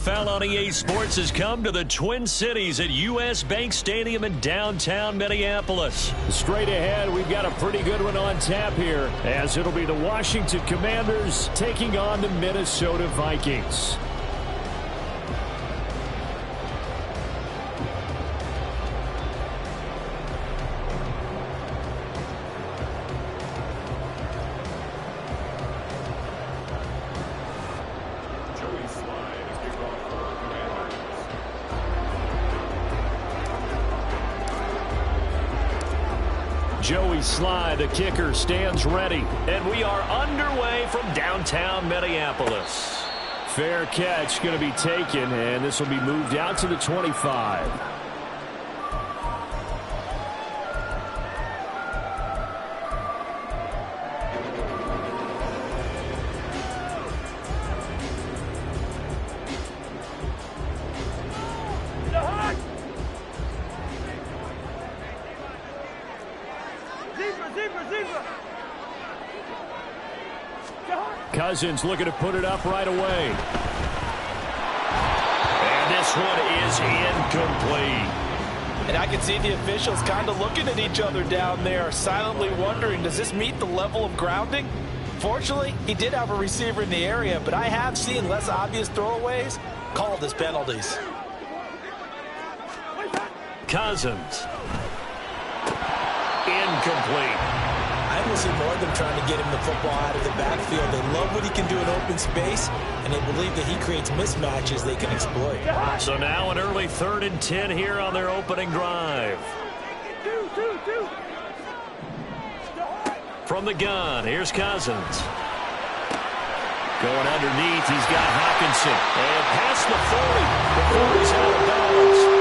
NFL on EA Sports has come to the Twin Cities at U.S. Bank Stadium in downtown Minneapolis. Straight ahead, we've got a pretty good one on tap here, as it'll be the Washington Commanders taking on the Minnesota Vikings. Joey Sly, the kicker, stands ready. And we are underway from downtown Minneapolis. Fair catch going to be taken, and this will be moved out to the 25. Cousins looking to put it up right away. And this one is incomplete. And I can see the officials kind of looking at each other down there, silently wondering, does this meet the level of grounding? Fortunately, he did have a receiver in the area, but I have seen less obvious throwaways called as penalties. Cousins. Incomplete. I will see more of them trying to get him the football out of the backfield. They love what he can do in open space, and they believe that he creates mismatches they can exploit. So now an early 3rd and 10 here on their opening drive. From the gun, here's Cousins. Going underneath, he's got Hawkinson. And past the 40 before he's out of bounds.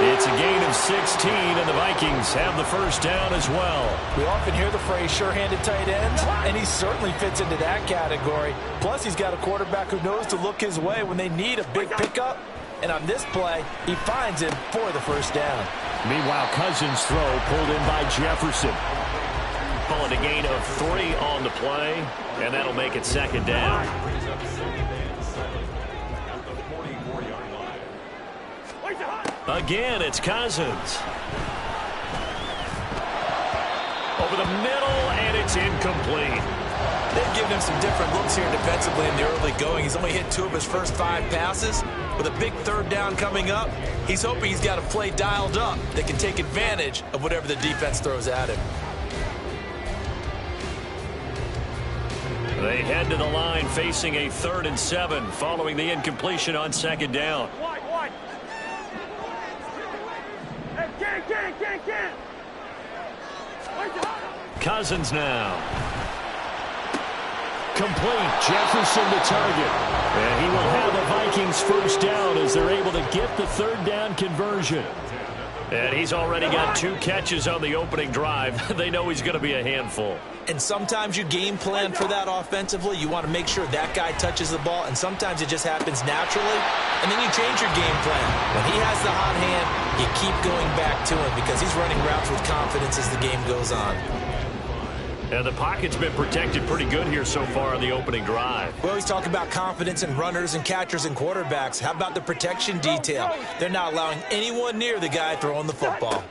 It's a gain of 16, and the Vikings have the first down as well. We often hear the phrase sure-handed tight ends, and he certainly fits into that category. Plus, he's got a quarterback who knows to look his way when they need a big pickup. And on this play, he finds him for the first down. Meanwhile, Cousins' throw pulled in by Jefferson. Calling a gain of 3 on the play, and that'll make it 2nd down. Again, it's Cousins. Over the middle, and it's incomplete. They've given him some different looks here defensively in the early going. He's only hit 2 of his first 5 passes. With a big 3rd down coming up, he's hoping he's got a play dialed up that can take advantage of whatever the defense throws at him. They head to the line facing a 3rd and 7 following the incompletion on 2nd down. Cousins now. Complete. Jefferson the target. And he will have the Vikings first down as they're able to get the 3rd down conversion. And he's already got 2 catches on the opening drive. They know he's going to be a handful. And sometimes you game plan for that offensively. You want to make sure that guy touches the ball, and sometimes it just happens naturally. And then you change your game plan. When he has the hot hand, you keep going back to him because he's running routes with confidence as the game goes on. And the pocket's been protected pretty good here so far on the opening drive. We always talk about confidence in runners and catchers and quarterbacks. How about the protection detail? They're not allowing anyone near the guy throwing the football.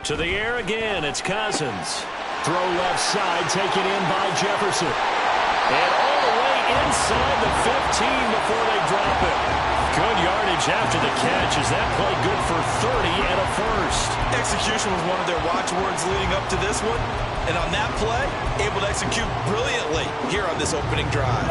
To the air again, it's Cousins. Throw left side, taken in by Jefferson. And all the way inside the 15 before they drop it. Good yardage after the catch. Is that play good for 30 and a first? Execution was one of their watchwords leading up to this one. And on that play, able to execute brilliantly here on this opening drive.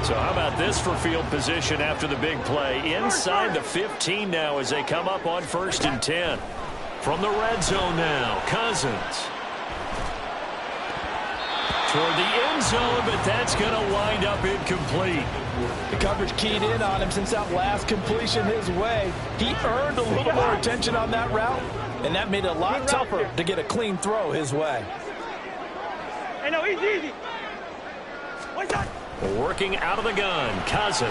So how about this for field position after the big play? Inside the 15 now as they come up on 1st and 10. From the red zone now, Cousins. Toward the end zone, but that's going to wind up incomplete. The coverage keyed in on him since that last completion his way. He earned a little more attention on that route, and that made it a lot tougher to get a clean throw his way. Hey, no, easy. Working out of the gun, Cousins.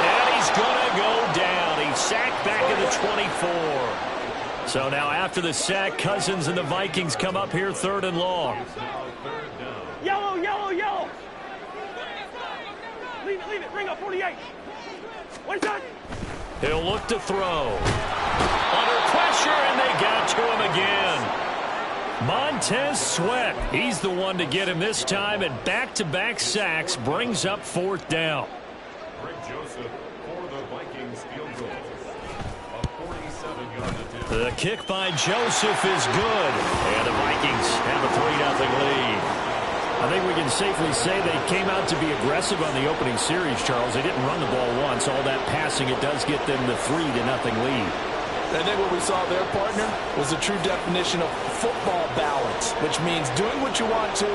And he's going to go down. He's sacked back at the 24. So now after the sack, Cousins and the Vikings come up here 3rd and long. Yellow. Leave it. Bring up 48. He'll look to throw. Under pressure, and they got to him again. Montez Sweat, he's the one to get him this time, and back-to-back sacks brings up fourth down. The kick by Joseph is good, and the Vikings have a 3-0 lead. I think we can safely say they came out to be aggressive on the opening series, Charles. They didn't run the ball once. All that passing, it does get them the 3-0 lead. I think what we saw there, partner, was a true definition of football balance, which means doing what you want to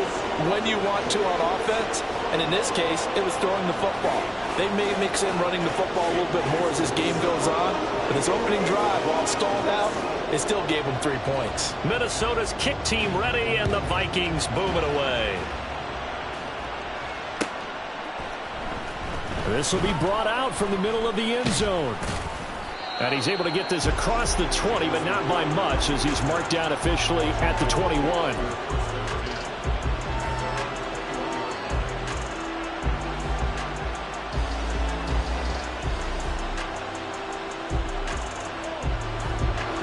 when you want to on offense. And in this case, it was throwing the football. They may mix in running the football a little bit more as this game goes on. But this opening drive, while stalled out, it still gave them 3 points. Minnesota's kick team ready, and the Vikings boom it away. This will be brought out from the middle of the end zone. And he's able to get this across the 20, but not by much, as he's marked down officially at the 21.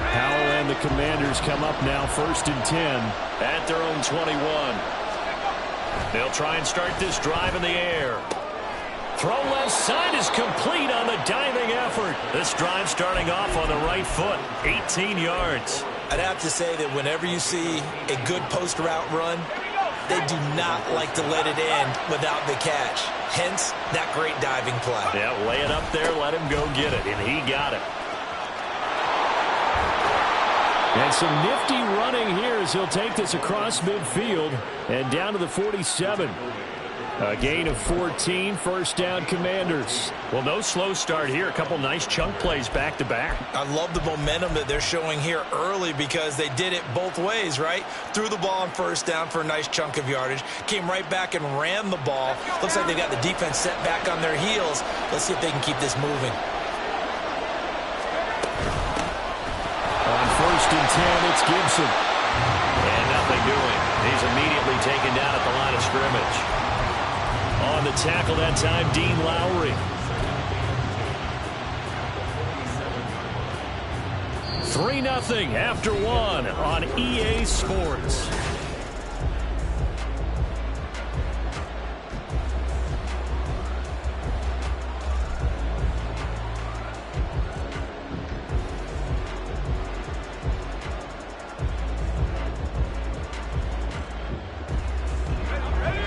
Howell and the Commanders come up now 1st and 10 at their own 21. They'll try and start this drive in the air. Throw left side is complete on the diving effort. This drive starting off on the right foot, 18 yards. I'd have to say that whenever you see a good post route run, they do not like to let it end without the catch. Hence, that great diving play. Yeah, lay it up there, let him go get it, and he got it. And some nifty running here as he'll take this across midfield and down to the 47. A gain of 14, first down Commanders. Well, no slow start here. A couple nice chunk plays back-to-back. I love the momentum that they're showing here early because they did it both ways, right? Threw the ball on first down for a nice chunk of yardage. Came right back and ran the ball. Looks like they got the defense set back on their heels. Let's see if they can keep this moving. On 1st and 10, it's Gibson. And nothing doing. He's immediately taken down at the line of scrimmage. On the tackle that time, Dean Lowry. 3-0 after 1 on EA Sports.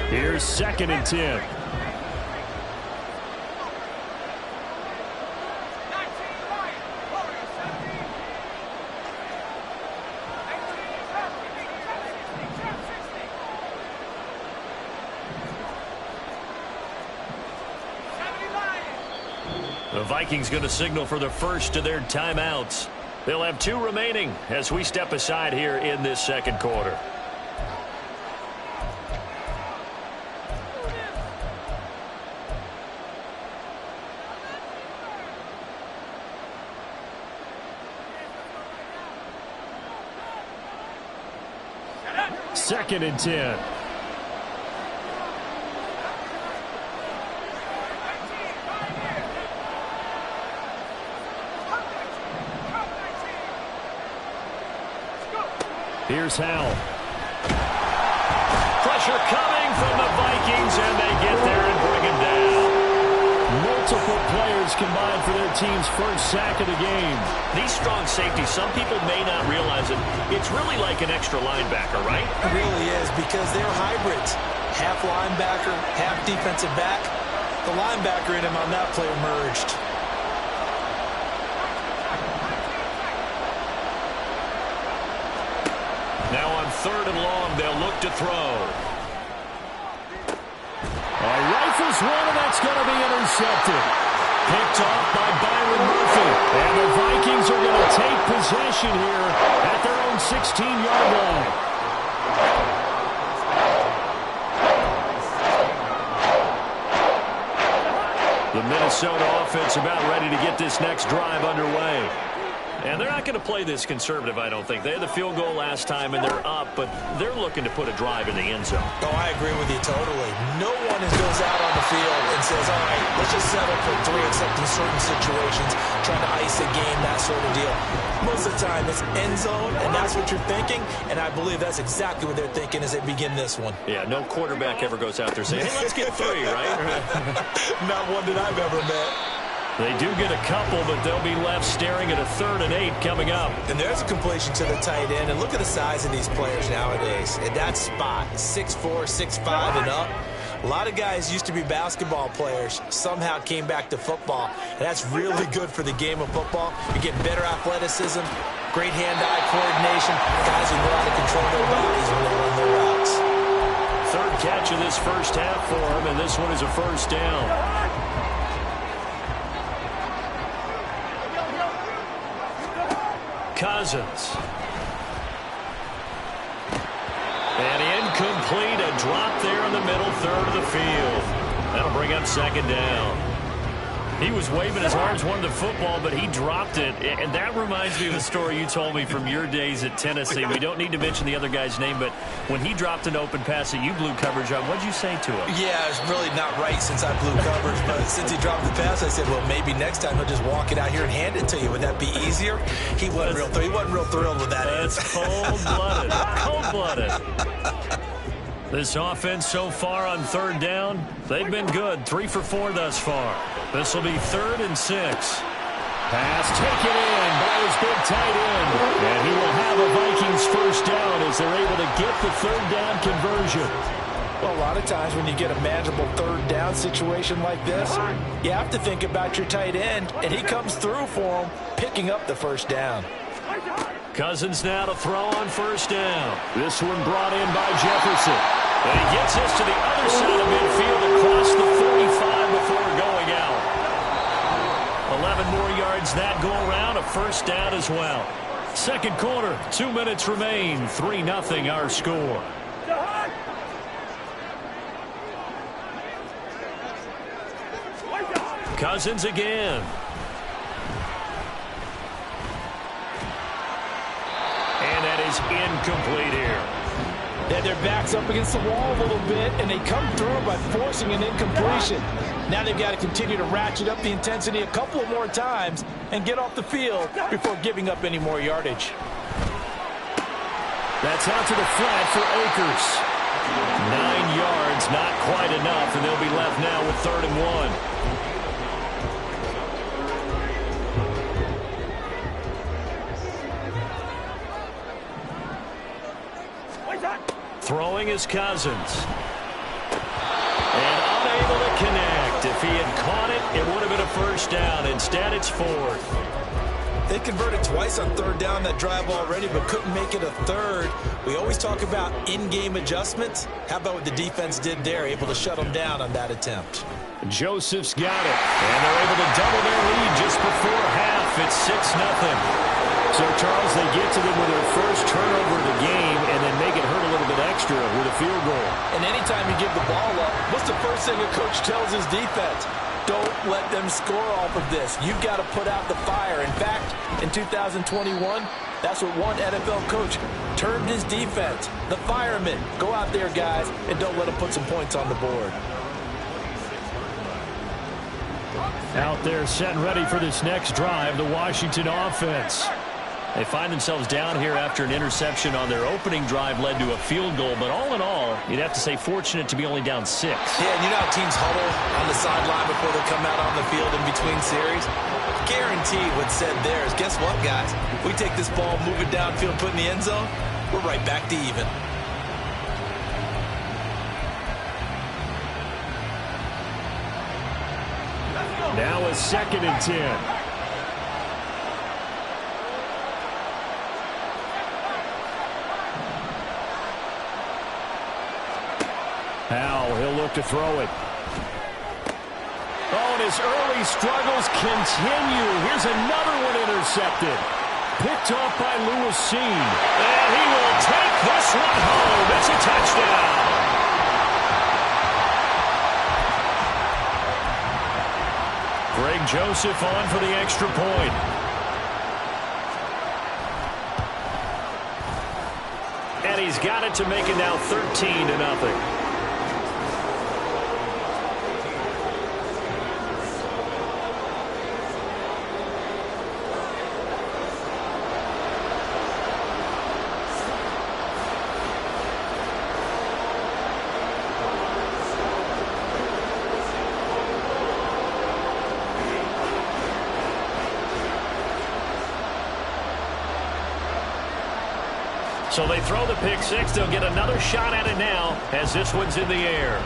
Here's 2nd and 10. The Vikings going to signal for the first of their timeouts. They'll have 2 remaining as we step aside here in this second quarter. Second and 10. Here's Howell. Pressure coming from the Vikings, and they get there and bring him down. Multiple players combined for their team's first sack of the game. These strong safeties, some people may not realize it. It's really like an extra linebacker, right? It really is because they're hybrids. Half linebacker, half defensive back. The linebacker in him on that play emerged. Now on 3rd and long, they'll look to throw. Rifles one, and that's going to be intercepted. Picked off by Byron Murphy. And the Vikings are going to take possession here at their own 16-yard line. The Minnesota offense about ready to get this next drive underway. And they're not going to play this conservative, I don't think. They had the field goal last time, and they're up, but they're looking to put a drive in the end zone. Oh, I agree with you totally. No one goes out on the field and says, all right, let's just settle for 3, except in certain situations, trying to ice a game, that sort of deal. Most of the time, it's end zone, and that's what you're thinking, and I believe that's exactly what they're thinking as they begin this one. Yeah, no quarterback ever goes out there saying, hey, let's get 3, right? Not one that I've ever met. They do get a couple, but they'll be left staring at a 3rd and 8 coming up. And there's a completion to the tight end. And look at the size of these players nowadays. At that spot, 6'4", 6'5", and up. A lot of guys used to be basketball players, somehow came back to football. And that's really good for the game of football. You get better athleticism, great hand-eye coordination. Guys who know how to control their bodies when they run their routes. 3rd catch of this first half for him, and this one is a 1st down. Cousins. And incomplete, a drop there in the middle 3rd of the field. That'll bring up 2nd down. He was waving his arms, wanted the football, but he dropped it. And that reminds me of a story you told me from your days at Tennessee. We don't need to mention the other guy's name, but when he dropped an open pass that you blew coverage on, what'd you say to him? Yeah, it's really not right since I blew coverage, but since he dropped the pass, I said, well, maybe next time he'll just walk it out here and hand it to you. Would that be easier? He wasn't real thrilled with that. That's cold-blooded. Cold-blooded. This offense so far on 3rd down, they've been good. 3 for 4 thus far. This will be 3rd and 6. Pass taken in by his big tight end. And he will have a Vikings 1st down as they're able to get the 3rd down conversion. Well, a lot of times when you get a manageable 3rd down situation like this, you have to think about your tight end, and he comes through for him, picking up the 1st down. Cousins now to throw on 1st down. This one brought in by Jefferson. And he gets us to the other side of midfield across the 45 before going out. 11 more yards that go around, a 1st down as well. 2nd quarter, 2 minutes remain, 3-0 our score. Cousins again. And that is incomplete here. And their back's up against the wall a little bit, and they come through by forcing an incompletion. Now they've got to continue to ratchet up the intensity a couple of more times and get off the field before giving up any more yardage. That's out to the flat for Akers. 9 yards, not quite enough, and they'll be left now with 3rd and 1. Throwing is Cousins. And unable to connect. If he had caught it, it would have been a 1st down. Instead, it's 4th. They converted twice on 3rd down that drive already, but couldn't make it a 3rd. We always talk about in-game adjustments. How about what the defense did there, able to shut them down on that attempt? Joseph's got it. And they're able to double their lead just before half. It's 6-0. So, Charles, they get to them with their first turnover of the game and then make it hurt a little bit extra with a field goal. And anytime you give the ball up, what's the first thing a coach tells his defense? Don't let them score off of this. You've got to put out the fire. In fact, in 2021, that's what one NFL coach termed his defense. The firemen. Go out there, guys, and don't let them put some points on the board. Out there set and ready for this next drive, the Washington offense. They find themselves down here after an interception on their opening drive led to a field goal. But all in all, you'd have to say fortunate to be only down 6. Yeah, and you know how teams huddle on the sideline before they come out on the field in between series? Guaranteed what's said there is, guess what, guys? We take this ball, move it downfield, put it in the end zone, we're right back to even. Now a 2nd and 10. Howell, he'll look to throw it. Oh, and his early struggles continue. Here's another one intercepted. Picked off by Lewis Seen. And he will take this one home. It's a touchdown. Greg Joseph on for the extra point. And he's got it to make it now 13-0. So they throw the pick six. They'll get another shot at it now as this one's in the air.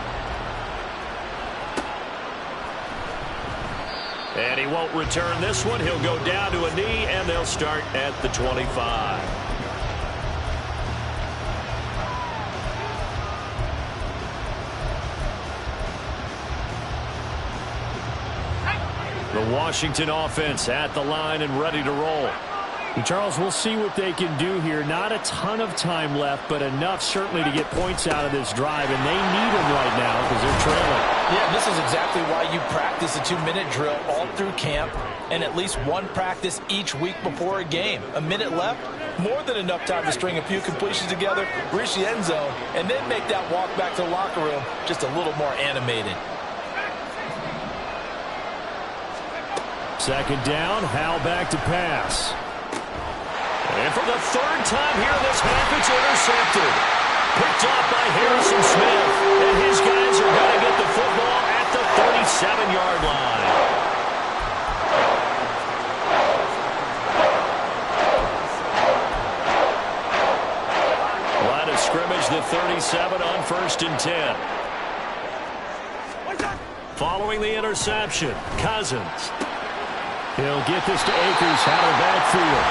And he won't return this one. He'll go down to a knee, and they'll start at the 25. The Washington offense at the line and ready to roll. Charles, we'll see what they can do here. Not a ton of time left, but enough certainly to get points out of this drive, and they need them right now because they're trailing. Yeah, this is exactly why you practice a 2-minute drill all through camp and at least one practice each week before a game. A minute left, more than enough time to string a few completions together, reach the end zone, and then make that walk back to the locker room just a little more animated. Second down, Hal back to pass. And for the third time here this half, it's intercepted. Picked off by Harrison Smith. And his guys are going to get the football at the 37-yard line. Line of scrimmage, the 37 on 1st and 10. Following the interception, Cousins. He'll get this to Akers out of the backfield.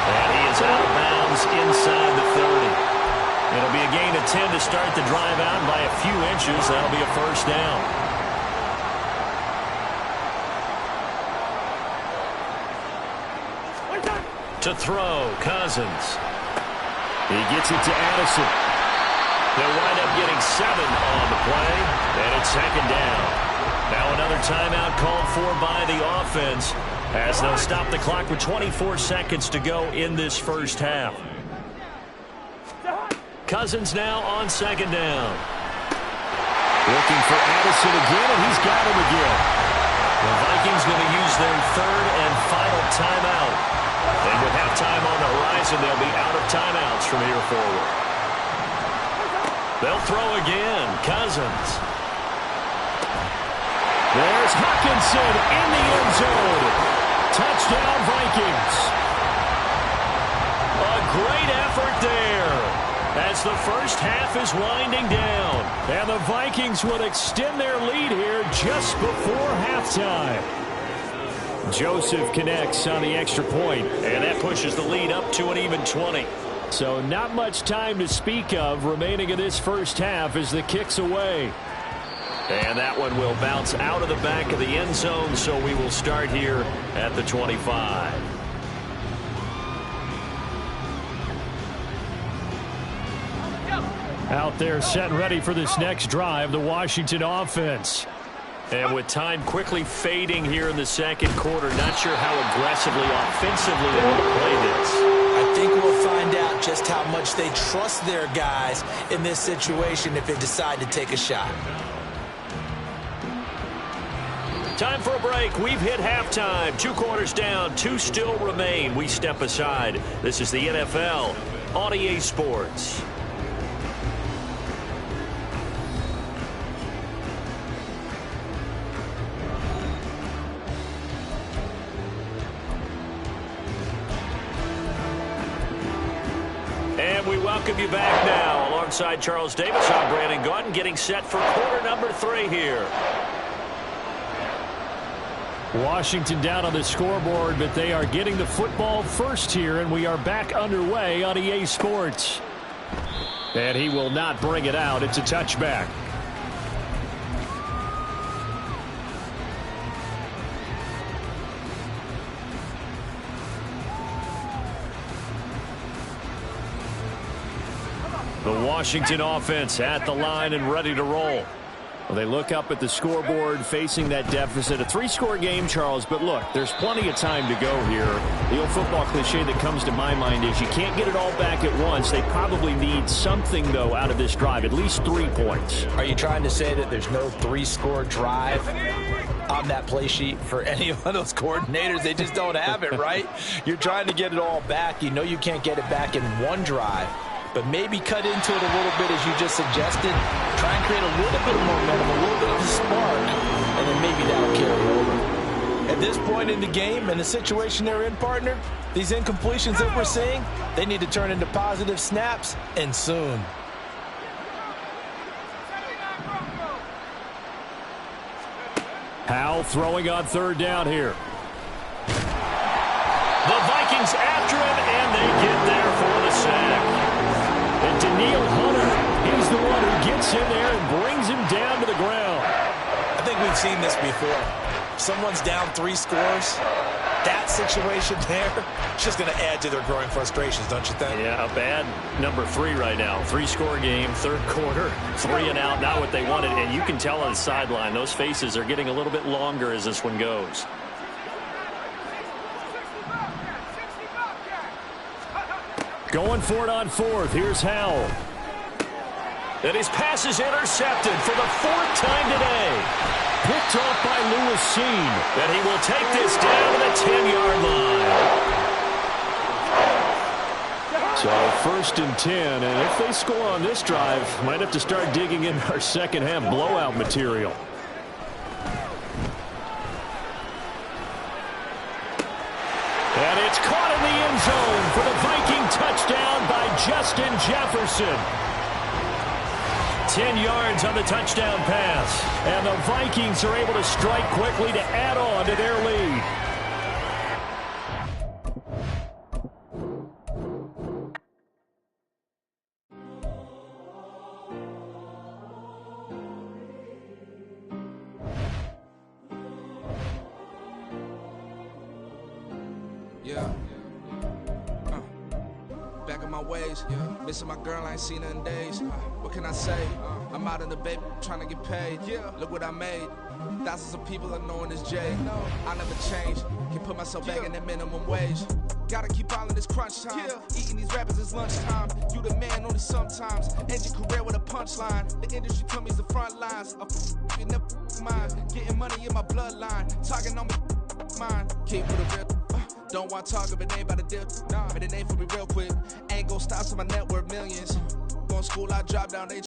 And he is out of bounds inside the 30. It'll be a gain of 10 to start the drive out by a few inches. That'll be a first down. To throw, Cousins. He gets it to Addison. They'll wind up getting 7 on the play, and it's second down. Now another timeout called for by the offense as they'll stop the clock with 24 seconds to go in this first half. Cousins now on second down. Looking for Addison again, and he's got him again. The Vikings going to use their third and final timeout. And with halftime on the horizon, they'll be out of timeouts from here forward. They'll throw again. Cousins. There's Hawkinson in the end zone. Touchdown, Vikings. A great effort there as the first half is winding down. And the Vikings will extend their lead here just before halftime. Joseph connects on the extra point. And that pushes the lead up to an even 20. So not much time to speak of remaining in this first half as the kick's away. And that one will bounce out of the back of the end zone, so we will start here at the 25. Out there set and ready for this next drive, the Washington offense. And with time quickly fading here in the second quarter, not sure how aggressively, offensively they will play this. I think we'll find out just how much they trust their guys in this situation if they decide to take a shot. Time for a break. We've hit halftime. 2 quarters down, 2 still remain. We step aside. This is the NFL on EA Sports. And we welcome you back now. Alongside Charles Davis, I'm Brandon Gaudin, getting set for quarter number 3 here. Washington down on the scoreboard, but they are getting the football first here, and we are back underway on EA Sports. And he will not bring it out. It's a touchback. The Washington offense at the line and ready to roll. Well, they look up at the scoreboard facing that deficit. A 3-score game, Charles, but look, there's plenty of time to go here. The old football cliche that comes to my mind is you can't get it all back at once. They probably need something, though, out of this drive, at least 3 points. Are you trying to say that there's no 3-score drive on that play sheet for any of those coordinators? They just don't have it, right? You're trying to get it all back. You know you can't get it back in one drive. But maybe cut into it a little bit, as you just suggested. Try and create a little bit of momentum, a little bit of a spark, and then maybe that'll carry over. At this point in the game, and the situation they're in, partner, these incompletions that we're seeing, they need to turn into positive snaps, and soon. Howell throwing on 3rd down here. The Vikings after him, and they get there for the sack. And Daniil Hunter, he's the one who gets in there and brings him down to the ground. I think we've seen this before. Someone's down 3 scores. That situation there, it's just going to add to their growing frustrations, don't you think? Yeah, a bad number 3 right now. 3-score game, 3rd quarter, 3 and out, not what they wanted. And you can tell on the sideline, those faces are getting a little bit longer as this one goes. Going for it on 4th. Here's Howell. And his pass is intercepted for the 4th time today. Picked off by Lewis Seen. And he will take this down to the 10-yard line. So 1st and 10, and if they score on this drive, might have to start digging in our second half blowout material. And it's caught in the end zone for the Viking touchdown by Justin Jefferson. 10 yards on the touchdown pass. And the Vikings are able to strike quickly to add on to their lead. Yeah. Back in my ways. Missing my girl, I ain't seen her in days. What can I say? I'm out in the baby trying to get paid. Look what I made. Thousands of people are knowing this Jay. I never change. Can put myself back in that minimum wage. Gotta keep all in this crunch time. Eating these rappers is lunchtime. You the man only sometimes. End your career with a punchline. The industry told me the front lines. You never mind. Getting money in my bloodline. Talking on me mine. Keep with a real. Don't want to talk if it ain't about a dip. But it ain't for me real quick. Ain't gon' stop till my net worth millions. Going to school, I drop down.